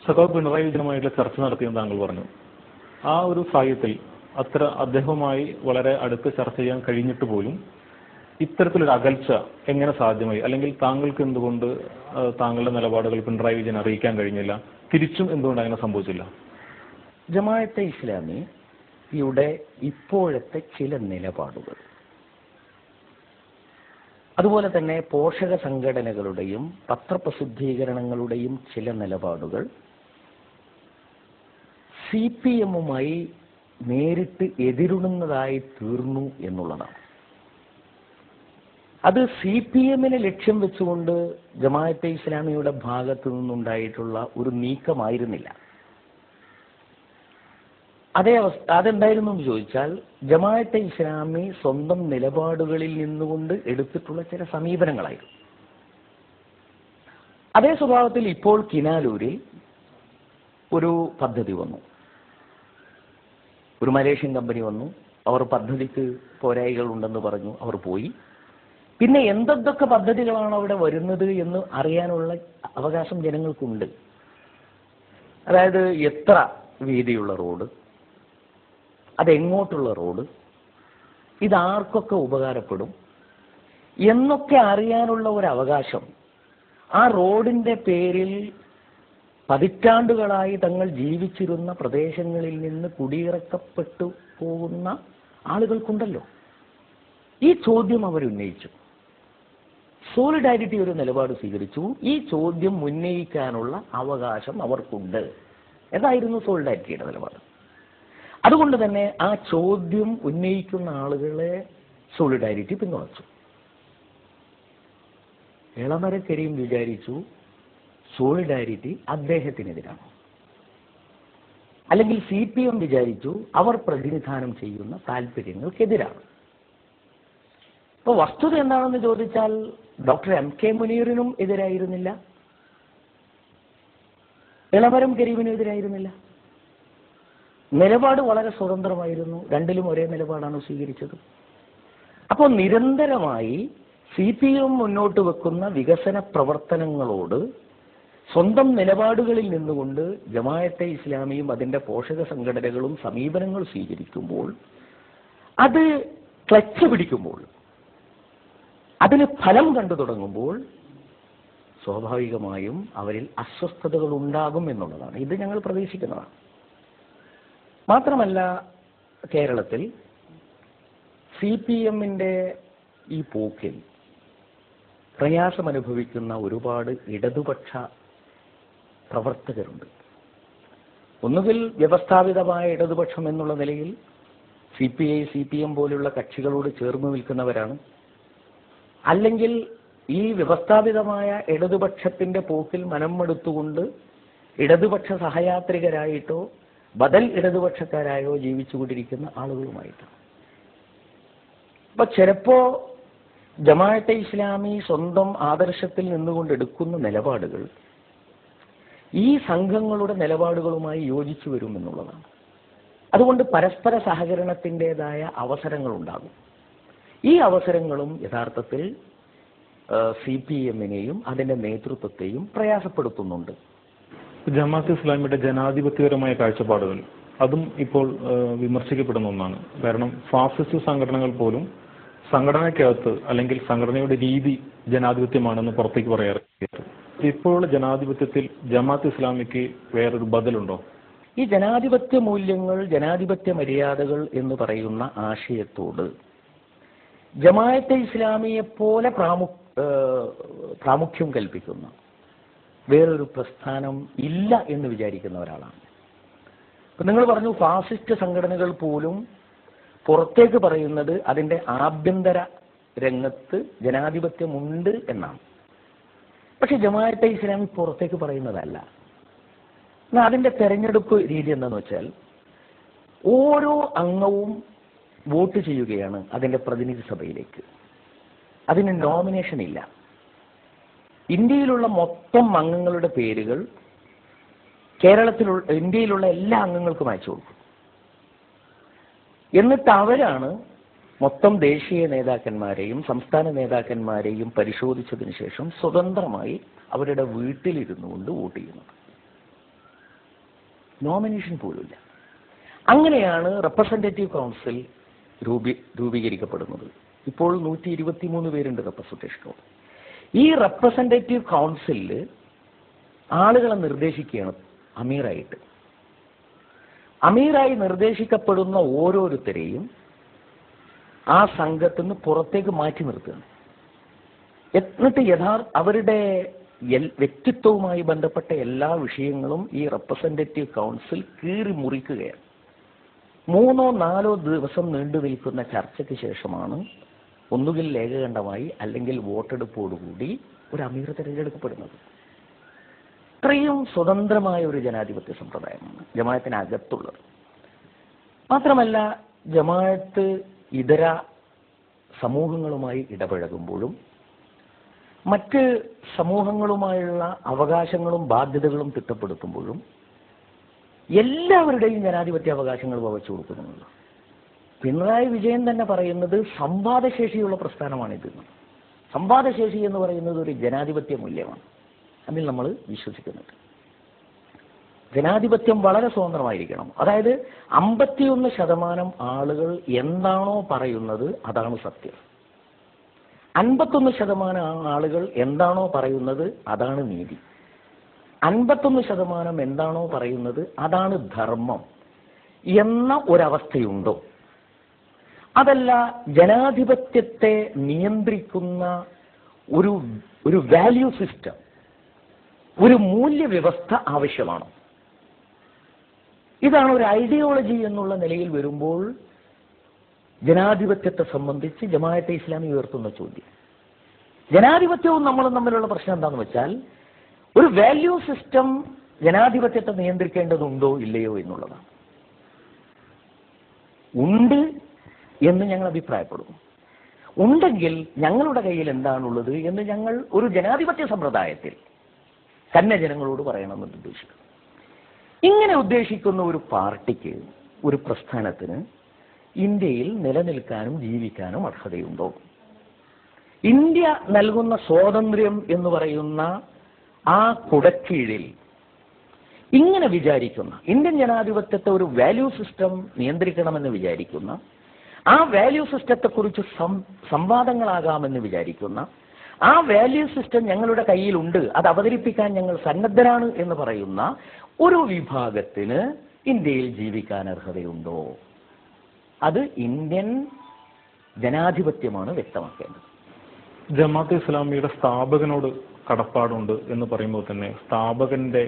സഖാവ് പിണറായി വിജയനുമായിട്ടുള്ള ചർച്ച നടത്തിയെന്ന് താങ്കൾ പറഞ്ഞു. ആ ഒരു സാഹചര്യത്തിൽ അദ്ദേഹവുമായി വളരെ അടുത്ത് ചർച്ച ചെയ്യാൻ കഴിഞ്ഞിട്ട് പോലും ഇത്തരത്തിലൊരു അകൽച്ച എങ്ങനെ സാധ്യമായി? അല്ലെങ്കിൽ താങ്കൾക്ക് എന്തുകൊണ്ട് താങ്കളുടെ നിലപാടുകൾ പിണറായി വിജയൻ അറിയിക്കാൻ കഴിഞ്ഞില്ല? തിരിച്ചും എന്തുകൊണ്ട് അങ്ങനെ സംഭവിച്ചില്ല? ജമാഅത്തെ ഇസ്ലാമിയുടെ ഇപ്പോഴത്തെ ചില നിലപാടുകൾ, അതുപോലെ തന്നെ പോഷക സംഘടനകളുടെയും പത്രപ്രസിദ്ധീകരണങ്ങളുടെയും ചില നിലപാടുകൾ CPM-മായി നേരിട്ട് എതിരുണുന്നതായി തീർന്നു എന്നുള്ളതാണ്. അത് CPM-നെ ലക്ഷ്യം വെച്ചുകൊണ്ട് ജമാഅത്തെ ഇസ്ലാമിയുടെ ഭാഗത്തു നിന്നുണ്ടായിട്ടുള്ള ഒരു നീക്കമായിരുന്നില്ല. അതെന്തായിരുന്നു എന്ന് ചോദിച്ചാൽ, ജമാഅത്തെ ഇസ്ലാമി സ്വന്തം നിലപാടുകളിൽ നിന്നുകൊണ്ട് എടുത്തിട്ടുള്ള ചില സമീപനങ്ങളായിരുന്നു. അതേ സ്വഭാവത്തിൽ ഇപ്പോൾ കിനാലൂരിൽ ഒരു പദ്ധതി വന്നു. ഒരു മലേഷ്യൻ കമ്പനി വന്നു. അവർ പദ്ധതിക്ക് പോരായികൾ ഉണ്ടെന്ന് പറഞ്ഞു. അവർ പോയി. പിന്നെ എന്തൊക്കെ പദ്ധതികളാണ് അവിടെ വരുന്നത് എന്ന് അറിയാനുള്ള അവകാശം ജനങ്ങൾക്കുണ്ട്. അതായത് എത്ര വീതിയുള്ള റോഡ്, അതെങ്ങോട്ടുള്ള റോഡ്, ഇതാർക്കൊക്കെ ഉപകാരപ്പെടും എന്നൊക്കെ അറിയാനുള്ള ഒരു അവകാശം ആ റോഡിന്റെ പേരിൽ പതിറ്റാണ്ടുകളായി തങ്ങൾ ജീവിച്ചിരുന്ന പ്രദേശങ്ങളിൽ നിന്ന് കുടിയിറക്കപ്പെട്ടു പോകുന്ന ആളുകൾക്കുണ്ടല്ലോ. ഈ ചോദ്യം അവരുന്നയിച്ചു. സോളിഡാരിറ്റി ഒരു നിലപാട് സ്വീകരിച്ചു. ഈ ചോദ്യം ഉന്നയിക്കാനുള്ള അവകാശം അവർക്കുണ്ട് എന്നായിരുന്നു സോളിഡാരിറ്റിയുടെ നിലപാട്. അതുകൊണ്ട് തന്നെ ആ ചോദ്യം ഉന്നയിക്കുന്ന ആളുകളെ സോളിഡാരിറ്റി പിന്തുണച്ചു. എളമരക്കരയും വിചാരിച്ചു സോളിഡാരിറ്റി അദ്ദേഹത്തിനെതിരാണ്. അല്ലെങ്കിൽ CPM വിചാരിച്ചു അവർ പ്രതിനിധാനം ചെയ്യുന്ന താല്പര്യങ്ങൾക്കെതിരാണ്. ഇപ്പൊ വസ്തുത എന്താണെന്ന് ചോദിച്ചാൽ, ഡോക്ടർ MK മുനീറിനും എതിരായിരുന്നില്ല, എളമരം കരീമിനും എതിരായിരുന്നില്ല. നിലപാട് വളരെ സ്വതന്ത്രമായിരുന്നു. രണ്ടിലും ഒരേ നിലപാടാണ് സ്വീകരിച്ചത്. അപ്പോൾ നിരന്തരമായി CPM മുന്നോട്ട് വെക്കുന്ന വികസന പ്രവർത്തനങ്ങളോട് സ്വന്തം നിലപാടുകളിൽ നിന്നുകൊണ്ട് ജമാഅത്തെ ഇസ്ലാമിയും അതിൻ്റെ പോഷക സംഘടനകളും സമീപനങ്ങൾ സ്വീകരിക്കുമ്പോൾ, അത് ക്ലച്ച് പിടിക്കുമ്പോൾ, അതിന് ഫലം കണ്ടു തുടങ്ങുമ്പോൾ സ്വാഭാവികമായും അവരിൽ അസ്വസ്ഥതകൾ ഉണ്ടാകും എന്നുള്ളതാണ്. ഇത് ഞങ്ങൾ പ്രതീക്ഷിക്കുന്നതാണ്. മാത്രമല്ല, കേരളത്തിൽ CPM-ന്റെ ഈ പോക്കിൽ പ്രയാസമനുഭവിക്കുന്ന ഒരുപാട് ഇടതുപക്ഷ പ്രവർത്തകരുണ്ട്. ഒന്നുകിൽ വ്യവസ്ഥാപിതമായ ഇടതുപക്ഷം എന്നുള്ള നിലയിൽ CPI, CPM പോലുള്ള കക്ഷികളോട് ചേർന്ന് നിൽക്കുന്നവരാണ്. അല്ലെങ്കിൽ ഈ വ്യവസ്ഥാപിതമായ ഇടതുപക്ഷത്തിന്റെ പോക്കിൽ മനംമടുത്തുകൊണ്ട് ഇടതുപക്ഷ സഹയാത്രികരായിട്ടോ ബദൽ ഇടതുപക്ഷക്കാരായോ ജീവിച്ചുകൊണ്ടിരിക്കുന്ന ആളുകളുമായിട്ടാണ്. അപ്പൊ ചിലപ്പോ ജമാഅത്തെ ഇസ്ലാമി സ്വന്തം ആദർശത്തിൽ നിന്നുകൊണ്ട് എടുക്കുന്ന നിലപാടുകൾ ഈ സംഘങ്ങളുടെ നിലപാടുകളുമായി യോജിച്ചു വരുമെന്നുള്ളതാണ്. അതുകൊണ്ട് പരസ്പര സഹകരണത്തിൻ്റെതായ അവസരങ്ങൾ ഉണ്ടാകും. ഈ അവസരങ്ങളും യഥാർത്ഥത്തിൽ CPM-നെയും അതിൻ്റെ നേതൃത്വത്തെയും പ്രയാസപ്പെടുത്തുന്നുണ്ട്. ജമാഅത്തെ ഇസ്ലാമിയുടെ ജനാധിപത്യപരമായ കാഴ്ചപ്പാടുകൾ അതും ഇപ്പോൾ വിമർശിക്കപ്പെടുന്ന ഒന്നാണ്. കാരണം ഫാസിസ്റ്റ് സംഘടനകൾ പോലും സംഘടനയ്ക്കകത്ത് അല്ലെങ്കിൽ സംഘടനയുടെ രീതി ജനാധിപത്യമാണെന്ന് പുറത്തേക്ക് പറയാറുണ്ട്. ഇപ്പോഴുള്ള ജനാധിപത്യത്തിൽ ജമാഅത്തെ ഇസ്ലാമിക്ക് വേറൊരു ബദലുണ്ടോ? ഈ ജനാധിപത്യ മൂല്യങ്ങൾ, ജനാധിപത്യ മര്യാദകൾ എന്ന് പറയുന്ന ആശയത്തോട് ജമാഅത്തെ ഇസ്ലാമിയെ പോലെ പ്രാമുഖ്യം കൽപ്പിക്കുന്ന വേറൊരു പ്രസ്ഥാനം ഇല്ല എന്ന് വിചാരിക്കുന്ന ഒരാളാണ്. ഇപ്പം നിങ്ങൾ പറഞ്ഞു ഫാസിസ്റ്റ് സംഘടനകൾ പോലും പുറത്തേക്ക് പറയുന്നത് അതിൻ്റെ ആഭ്യന്തര രംഗത്ത് ജനാധിപത്യമുണ്ട് എന്നാണ്. പക്ഷെ ജമാഅത്തെ ഇസ്ലാമി പുറത്തേക്ക് പറയുന്നതല്ല. എന്നാൽ അതിൻ്റെ തെരഞ്ഞെടുപ്പ് രീതി എന്താണെന്ന് വെച്ചാൽ, ഓരോ അംഗവും വോട്ട് ചെയ്യുകയാണ് അതിൻ്റെ പ്രതിനിധി സഭയിലേക്ക്. അതിന് നോമിനേഷൻ ഇല്ല. ഇന്ത്യയിലുള്ള മൊത്തം അംഗങ്ങളുടെ പേരുകൾ ഇന്ത്യയിലുള്ള എല്ലാ അംഗങ്ങൾക്കും അയച്ചു കൊടുക്കും. എന്നിട്ട് അവരാണ് മൊത്തം ദേശീയ നേതാക്കന്മാരെയും സംസ്ഥാന നേതാക്കന്മാരെയും പരിശോധിച്ചതിന് ശേഷം സ്വതന്ത്രമായി അവരുടെ വീട്ടിലിരുന്നു കൊണ്ട് വോട്ട് ചെയ്യുന്നത്. നോമിനേഷൻ പോലുമില്ല. അങ്ങനെയാണ് റെപ്രസെന്റേറ്റീവ് കൗൺസിൽ രൂപീകരിക്കപ്പെടുന്നത്. ഇപ്പോൾ 123 പേരുണ്ട് റെപ്രസെന്റേഷൻ. ഈ റെപ്രസെന്റേറ്റീവ് കൗൺസിലിൽ ആളുകളെ നിർദ്ദേശിക്കുകയാണ് അമീറായിട്ട്. അമീറായി നിർദ്ദേശിക്കപ്പെടുന്ന ഓരോരുത്തരെയും ആ സംഘത്തിൽ നിന്ന് പുറത്തേക്ക് മാറ്റി നിർത്തുകയാണ്. എന്നിട്ട് അവരുടെ വ്യക്തിത്വവുമായി ബന്ധപ്പെട്ട എല്ലാ വിഷയങ്ങളും ഈ റെപ്രസെന്റേറ്റീവ് കൗൺസിൽ കീറി മുറിക്കുകയാണ്. 3-4 ദിവസം നീണ്ടു നിൽക്കുന്ന ചർച്ചയ്ക്ക് ശേഷമാണ് ഒന്നുകിൽ ഏകകണ്ഠമായി അല്ലെങ്കിൽ വോട്ടെടുപ്പോടുകൂടി ഒരു അമീർ തിരഞ്ഞെടുക്കപ്പെടുന്നത്. ഇത്രയും സ്വതന്ത്രമായ ഒരു ജനാധിപത്യ സമ്പ്രദായമാണ് ജമാഅത്തിനകത്തുള്ളത്. മാത്രമല്ല, ജമാഅത്ത് ഇതര സമൂഹങ്ങളുമായി ഇടപഴകുമ്പോഴും മറ്റ് സമൂഹങ്ങളുമായുള്ള അവകാശങ്ങളും ബാധ്യതകളും തിട്ടപ്പെടുത്തുമ്പോഴും എല്ലാവരുടെയും ജനാധിപത്യ അവകാശങ്ങൾ വകച്ചു കൊടുക്കുന്നുണ്ട്. പിണറായി വിജയൻ തന്നെ പറയുന്നത് സംവാദശേഷിയുള്ള പ്രസ്ഥാനമാണിത്. സംവാദശേഷി എന്ന് പറയുന്നത് ഒരു ജനാധിപത്യ മൂല്യമാണ്. അതിൽ നമ്മൾ വിശ്വസിക്കുന്നുണ്ട്. ജനാധിപത്യം വളരെ സ്വതന്ത്രമായിരിക്കണം. അതായത് 51% ആളുകൾ എന്താണോ പറയുന്നത് അതാണ് സത്യം. 51% ആളുകൾ എന്താണോ പറയുന്നത് അതാണ് നീതി. 51% എന്താണോ പറയുന്നത് അതാണ് ധർമ്മം എന്ന ഒരവസ്ഥയുണ്ടോ? അതല്ല, ജനാധിപത്യത്തെ നിയന്ത്രിക്കുന്ന ഒരു വാല്യൂ സിസ്റ്റം, ഒരു മൂല്യവ്യവസ്ഥ ആവശ്യമാണ്. ഇതാണ് ഒരു ഐഡിയോളജി എന്നുള്ള നിലയിൽ വരുമ്പോൾ ജനാധിപത്യത്തെ സംബന്ധിച്ച് ജമാഅത്തെ ഇസ്ലാമി ഉയർത്തുന്ന ചോദ്യം. ജനാധിപത്യവും നമ്മളും തമ്മിലുള്ള പ്രശ്നം എന്താണെന്ന് വെച്ചാൽ, ഒരു വാല്യൂ സിസ്റ്റം ജനാധിപത്യത്തെ നിയന്ത്രിക്കേണ്ടതുണ്ടോ ഇല്ലയോ എന്നുള്ളതാണ്. ഉണ്ട് എന്ന് ഞങ്ങൾ അഭിപ്രായപ്പെടുന്നു. ഉണ്ടെങ്കിൽ ഞങ്ങളുടെ കയ്യിൽ എന്താണുള്ളത് എന്ന് ഞങ്ങൾ ഒരു ജനാധിപത്യ സമ്പ്രദായത്തിൽ തന്നെ ജനങ്ങളോട് പറയണമെന്ന് ഉദ്ദേശിക്കുന്നു. ഇങ്ങനെ ഉദ്ദേശിക്കുന്ന ഒരു പാർട്ടിക്ക്, ഒരു പ്രസ്ഥാനത്തിന് ഇന്ത്യയിൽ നിലനിൽക്കാനും ജീവിക്കാനും അർഹതയുണ്ടോ? ഇന്ത്യ നൽകുന്ന സ്വാതന്ത്ര്യം എന്ന് പറയുന്ന ആ കുടക്കീഴിൽ ഇങ്ങനെ വിചാരിക്കുന്ന, ഇന്ത്യൻ ജനാധിപത്യത്തെ ഒരു വാല്യൂ സിസ്റ്റം നിയന്ത്രിക്കണമെന്ന് വിചാരിക്കുന്ന, ആ വാല്യൂ സിസ്റ്റത്തെക്കുറിച്ച് സംവാദങ്ങളാകാമെന്ന് വിചാരിക്കുന്ന, ആ വാല്യൂ സിസ്റ്റം ഞങ്ങളുടെ കയ്യിലുണ്ട്, അത് അവതരിപ്പിക്കാൻ ഞങ്ങൾ സന്നദ്ധരാണ് എന്ന് പറയുന്ന ഒരു വിഭാഗത്തിന് ഇന്ത്യയിൽ ജീവിക്കാൻ അർഹതയുണ്ടോ? അത് ഇന്ത്യൻ ജനാധിപത്യമാണ് വ്യക്തമാക്കേണ്ടത്. ജമാഅത്തെ ഇസ്ലാമിയുടെ സ്ഥാപകനോട് കടപ്പാടുണ്ട് എന്ന് പറയുമ്പോൾ തന്നെ സ്ഥാപകന്റെ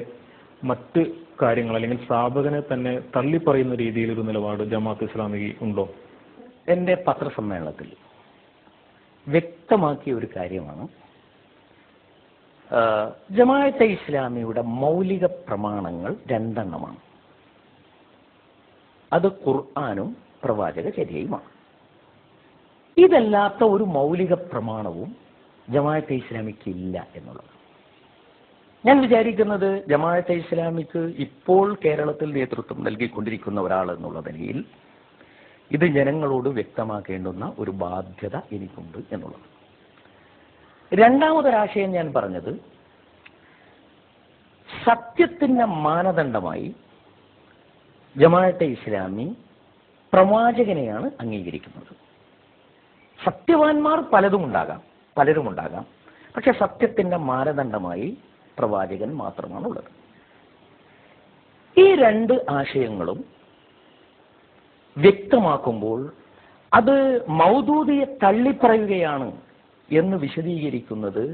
മറ്റ് കാര്യങ്ങൾ അല്ലെങ്കിൽ സ്ഥാപകനെ തന്നെ തള്ളിപ്പറയുന്ന രീതിയിൽ ഒരു നിലപാട് ജമാഅത്തെ ഇസ്ലാമി ഉണ്ടോ? എൻ്റെ പത്രസമ്മേളനത്തിൽ വ്യക്തമാക്കിയ ഒരു കാര്യമാണ്, ജമാഅത്തെ ഇസ്ലാമിയുടെ മൗലിക പ്രമാണങ്ങൾ 2 എണ്ണമാണ്. അത് ഖുർആനും പ്രവാചക ചര്യയുമാണ്. ഇതല്ലാത്ത ഒരു മൗലിക പ്രമാണവും ജമാഅത്തെ ഇസ്ലാമിക്ക് ഇല്ല എന്നുള്ളത്. ഞാൻ വിചാരിക്കുന്നത് ജമാഅത്തെ ഇസ്ലാമിക്ക് ഇപ്പോൾ കേരളത്തിൽ നേതൃത്വം നൽകിക്കൊണ്ടിരിക്കുന്ന ഒരാൾ എന്നുള്ള നിലയിൽ ഇത് ജനങ്ങളോട് വ്യക്തമാക്കേണ്ടുന്ന ഒരു ബാധ്യത എനിക്കുണ്ട് എന്നുള്ളത്. രണ്ടാമതൊരാശയം ഞാൻ പറഞ്ഞത്, സത്യത്തിന്റെ മാനദണ്ഡമായി ജമാഅത്തെ ഇസ്ലാമി പ്രവാചകനെയാണ് അംഗീകരിക്കുന്നത്. സത്യവാന്മാർ പലരും ഉണ്ടാകാം, പക്ഷെ സത്യത്തിന്റെ മാനദണ്ഡമായി പ്രവാചകൻ മാത്രമാണുള്ളത്. ഈ 2 ആശയങ്ങളും വ്യക്തമാക്കുമ്പോൾ അത് മൗദൂദിയെ തള്ളിപ്പറയുകയാണ് എന്ന് വിശദീകരിക്കുന്നത്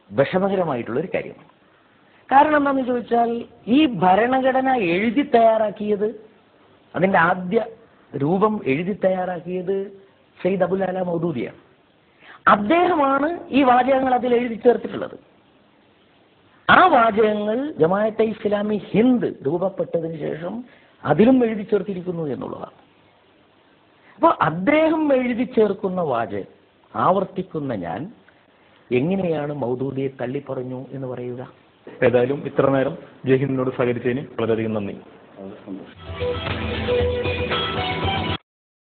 വിഷമകരമായിട്ടുള്ളൊരു കാര്യമാണ്. കാരണം എന്താണെന്ന് ചോദിച്ചാൽ, ഈ ഭരണഘടന എഴുതി തയ്യാറാക്കിയത്, അതിൻ്റെ ആദ്യ രൂപം എഴുതി തയ്യാറാക്കിയത് സയ്യിദ് അബുൽ അല മൗദൂദിയാണ്. അദ്ദേഹമാണ് ഈ വാചകങ്ങൾ അതിൽ എഴുതി ചേർത്തിട്ടുള്ളത്. ആ വാചകങ്ങൾ ജമാഅത്തെ ഇസ്ലാമി ഹിന്ദ് രൂപപ്പെട്ടതിന് ശേഷം അതിലും എഴുതി ചേർത്തിരിക്കുന്നു എന്നുള്ളതാണ്. അപ്പോൾ അദ്ദേഹം എഴുതി ചേർക്കുന്ന വാചകം ആവർത്തിക്കുന്ന ഞാൻ എങ്ങനെയാണ് മൗദൂദിയെ തള്ളിപ്പറഞ്ഞു എന്ന് പറയുക? ഏതായാലും ഇത്ര നേരം ജയ്ഹിന്ദിനോട് സഹകരിച്ചതിന് വളരെയധികം നന്ദി.